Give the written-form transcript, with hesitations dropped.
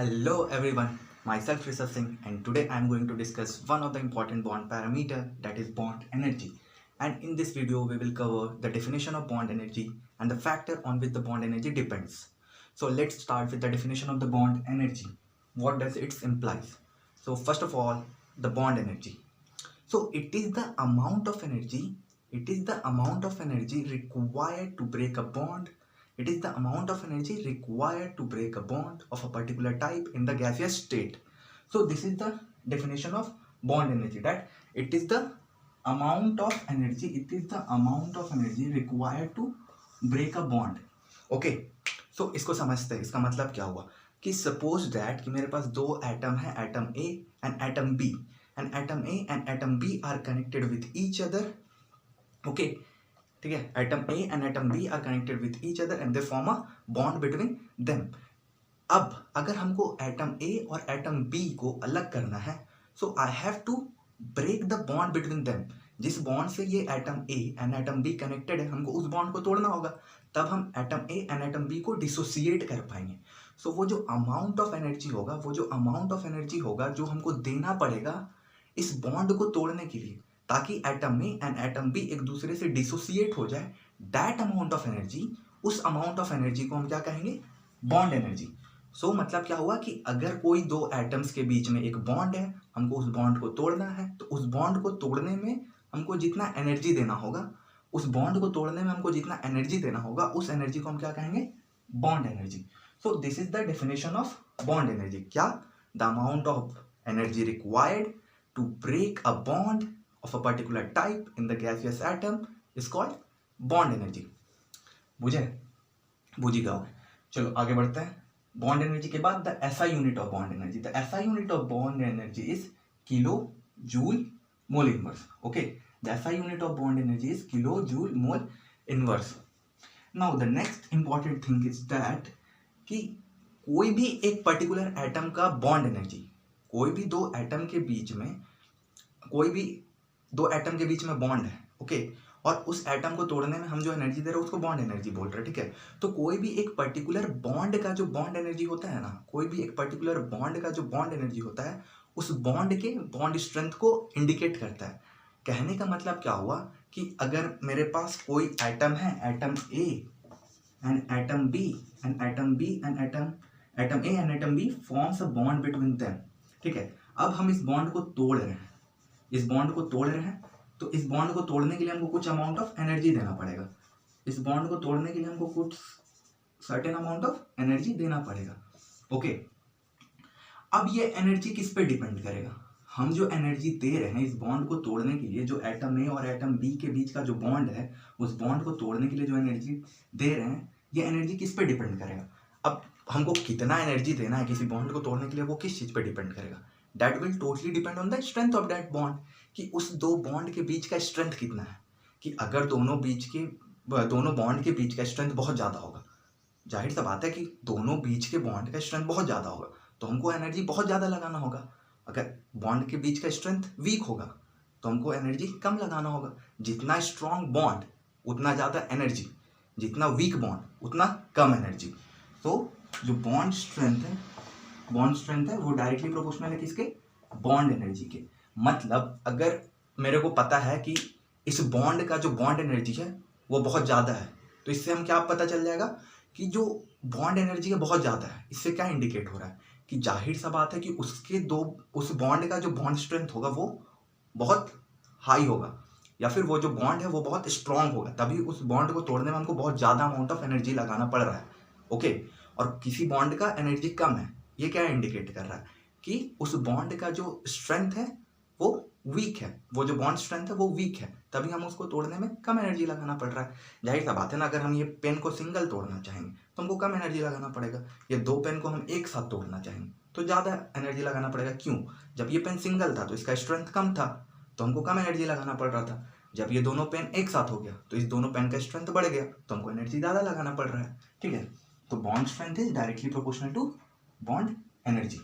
Hello everyone, myself Rishabh Singh and today I am going to discuss one of the important bond parameter, that is bond energy. And in this video we will cover the definition of bond energy and the factor on which the bond energy depends. So let's start with the definition of the bond energy. What does it imply? So first of all, the bond energy. So it is the amount of energy required to break a bond. It is the amount of energy required to break a bond of a particular type in the gaseous state. So this is the definition of bond energy, that it is the amount of energy required to break a bond. Okay, so इसको समझते हैं. इसका मतलब क्या हुआ कि suppose that कि मेरे पास दो एटम है, atom A and atom B, and atom A and atom B are connected with each other. Okay, ठीक है, atom A and atom B are connected with each other and they form a bond between them. अब अगर हमको atom A और atom B को अलग करना है, so I have to break the bond between them. जिस बॉन्ड से ये atom A and atom B connected है, हमको उस बॉन्ड को तोड़ना होगा, तब हम atom A and atom B को डिसोसिएट कर पाएंगे. सो वो जो अमाउंट ऑफ एनर्जी होगा जो हमको देना पड़ेगा इस बॉन्ड को तोड़ने के लिए, ताकि atom A and atom B एक दूसरे से डिसोसिएट हो जाए, दैट अमाउंट ऑफ एनर्जी, उस अमाउंट ऑफ एनर्जी को हम क्या कहेंगे? Bond energy. सो मतलब क्या हुआ कि अगर कोई दो एटम्स के बीच में एक बॉन्ड है, हमको उस बॉन्ड को तोड़ना है, तो उस बॉन्ड को तोड़ने में हमको जितना एनर्जी देना होगा, उस एनर्जी को हम क्या कहेंगे? Bond energy. So this is the definition of bond energy. क्या? The amount of energy required to break a bond of a particular type in the gaseous atom is called bond energy. बुझी गया. चलो आगे बढ़ते हैं. Bond energy के बाद the SI unit of bond energy. The SI unit of bond energy is kilo joule mole inverse. Okay, the SI unit of bond energy is kilo joule mole inverse. Now the next important thing is that कि कोई भी एक particular atom का bond energy, कोई भी दो atom के बीच में बॉन्ड है, ओके, और उस एटम को तोड़ने में हम जो एनर्जी दे रहे हैं उसको बॉन्ड एनर्जी बोल रहे हैं. ठीक है, तो कोई भी एक पर्टिकुलर बॉन्ड का जो बॉन्ड एनर्जी होता है ना, उस बॉन्ड के बॉन्ड स्ट्रेंथ को इंडिकेट करता है. कहने का मतलब क्या हुआ कि अगर मेरे पास कोई एटम है, atom A and atom B and atom B forms a bond between them. ठीक है, अब हम इस बॉन्ड को तोड़ रहे हैं, तो इस बॉन्ड को तोड़ने के लिए हमको कुछ अमाउंट ऑफ एनर्जी देना पड़ेगा. सर्टेन अमाउंट ऑफ एनर्जी देना पड़ेगा. ओके, अब ये एनर्जी किस पे डिपेंड करेगा? हम जो एनर्जी दे रहे हैं इस बॉन्ड को तोड़ने के लिए, जो एटम ए और एटम बी के बीच का जो बॉन्ड है, उस बॉन्ड को तोड़ने के लिए जो एनर्जी दे रहे हैं, ये एनर्जी किस पे डिपेंड करेगा? अब हमको कितना एनर्जी देना है किसी बॉन्ड को तोड़ने के लिए, वो किस चीज़ पे डिपेंड करेगा? That will totally depend on the strength of that bond, कि उस दो बॉन्ड के बीच का स्ट्रेंथ कितना है. कि अगर दोनों बॉन्ड के बीच का स्ट्रेंथ बहुत ज़्यादा होगा, जाहिर सा बात है कि दोनों बीच के बॉन्ड का स्ट्रेंथ बहुत ज़्यादा होगा, तो हमको एनर्जी बहुत ज़्यादा लगाना होगा. अगर बॉन्ड के बीच का स्ट्रेंथ वीक होगा तो हमको एनर्जी कम लगाना होगा. जितना स्ट्रॉन्ग बॉन्ड उतना ज़्यादा एनर्जी, जितना वीक बॉन्ड उतना कम एनर्जी. तो जो बॉन्ड स्ट्रेंथ है वो डायरेक्टली प्रोपोर्शनल है किसके? बॉन्ड एनर्जी के. मतलब अगर मेरे को पता है कि इस बॉन्ड का जो बॉन्ड एनर्जी है वो बहुत ज़्यादा है, तो इससे हम क्या पता चल जाएगा कि जो बॉन्ड एनर्जी है बहुत ज़्यादा है. इससे क्या इंडिकेट हो रहा है कि जाहिर सा बात है कि उस बॉन्ड का जो बॉन्ड स्ट्रेंथ होगा वो बहुत हाई होगा, या फिर वो जो बॉन्ड है वो बहुत स्ट्रांग होगा, तभी उस बॉन्ड को तोड़ने में हमको बहुत ज़्यादा अमाउंट ऑफ एनर्जी लगाना पड़ रहा है. ओके, और किसी बॉन्ड का एनर्जी कम है, ये क्या इंडिकेट कर रहा है कि उस बॉन्ड का जो स्ट्रेंथ है वो वीक है, वो जो बॉन्ड स्ट्रेंथ है वो वीक है, तभी हम उसको तोड़ने में कम एनर्जी लगाना पड़ रहा है. जाहिर सा बात है ना, अगर हम ये पेन को सिंगल तोड़ना चाहेंगे तो हमको कम एनर्जी लगाना पड़ेगा. ये दो पेन को हम एक साथ तोड़ना चाहेंगे तो ज़्यादा एनर्जी लगाना पड़ेगा. क्यों? जब ये पेन सिंगल था तो इसका स्ट्रेंथ कम था, तो हमको कम एनर्जी लगाना पड़ रहा था. जब ये दोनों पेन एक साथ हो गया तो इस दोनों पेन का स्ट्रेंथ बढ़ गया, तो हमको एनर्जी ज़्यादा लगाना पड़ रहा है. ठीक है, तो bond strength is directly proportional to bond energy.